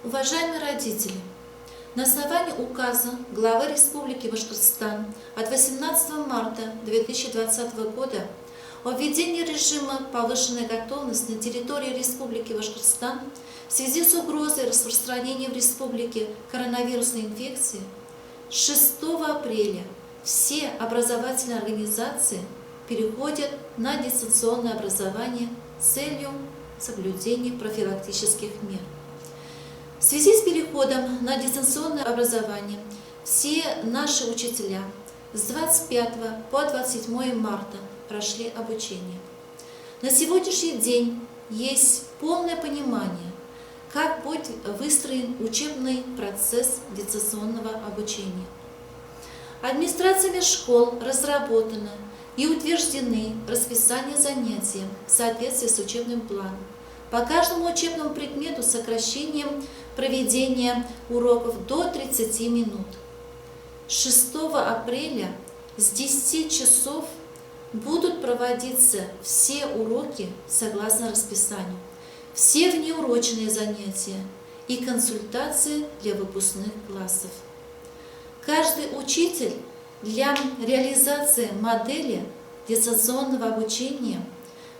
Уважаемые родители, на основании указа главы Республики Башкортостан от 18 марта 2020 года о введении режима повышенной готовности на территории Республики Башкортостан в связи с угрозой распространения в республике коронавирусной инфекции, с 6 апреля все образовательные организации переходят на дистанционное образование с целью соблюдения профилактических мер. В связи с переходом на дистанционное образование все наши учителя с 25 по 27 марта прошли обучение. На сегодняшний день есть полное понимание, как будет выстроен учебный процесс дистанционного обучения. Администрациями школ разработано и утверждены расписание занятий в соответствии с учебным планом. По каждому учебному предмету с сокращением проведения уроков до 30 минут. 6 апреля с 10 часов будут проводиться все уроки согласно расписанию, все внеурочные занятия и консультации для выпускных классов. Каждый учитель для реализации модели дистанционного обучения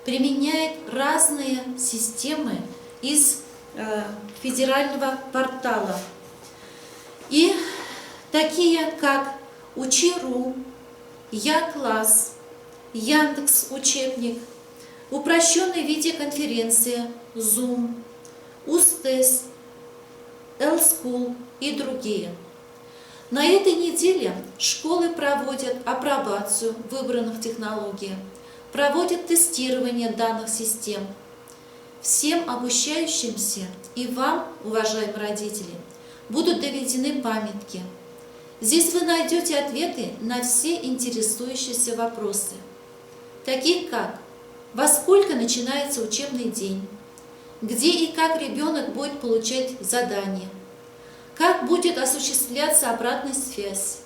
применяет разные системы из федерального портала. И такие как Учи.ру, Я-класс, Яндекс.Учебник, упрощенная видеоконференция, Zoom, УСТЭС, L-School и другие. На этой неделе школы проводят апробацию выбранных технологий, проводят тестирование данных систем. Всем обучающимся и вам, уважаемые родители, будут доведены памятки. Здесь вы найдете ответы на все интересующиеся вопросы, такие как: во сколько начинается учебный день, где и как ребенок будет получать задания, как будет осуществляться обратная связь,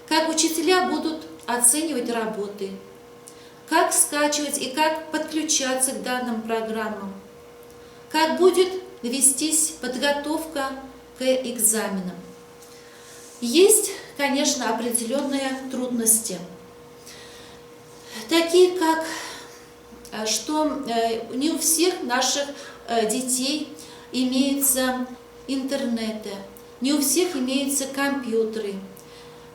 как учителя будут оценивать работы, как скачивать и как подключаться к данным программам, как будет вестись подготовка к экзаменам. Есть, конечно, определенные трудности, такие как, что не у всех наших детей имеются интернеты, не у всех имеются компьютеры.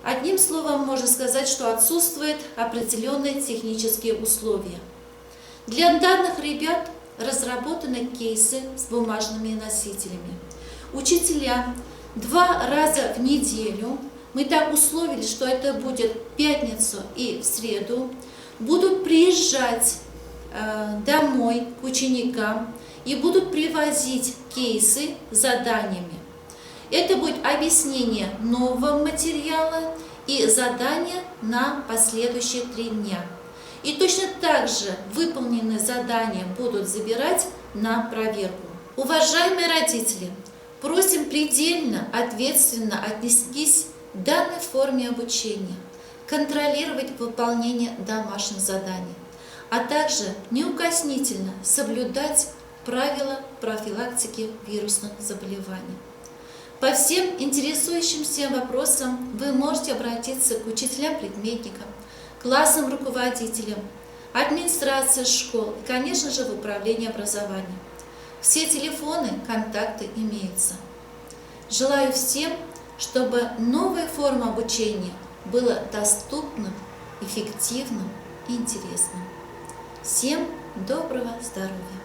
Одним словом, можно сказать, что отсутствуют определенные технические условия. Для данных ребят разработаны кейсы с бумажными носителями. Учителя 2 раза в неделю, мы так условили, что это будет в пятницу и в среду, будут приезжать домой к ученикам и будут привозить кейсы с заданиями. Это будет объяснение нового материала и задания на последующие 3 дня. И точно так же выполненные задания будут забирать на проверку. Уважаемые родители, просим предельно ответственно отнестись к данной форме обучения, контролировать выполнение домашних заданий, а также неукоснительно соблюдать правила профилактики вирусных заболеваний. По всем интересующимся вопросам вы можете обратиться к учителям-предметникам, классным руководителям, администрации школ и, конечно же, в управлении образованием. Все телефоны, контакты имеются. Желаю всем, чтобы новая форма обучения была доступным, эффективным и интересным. Всем доброго здоровья!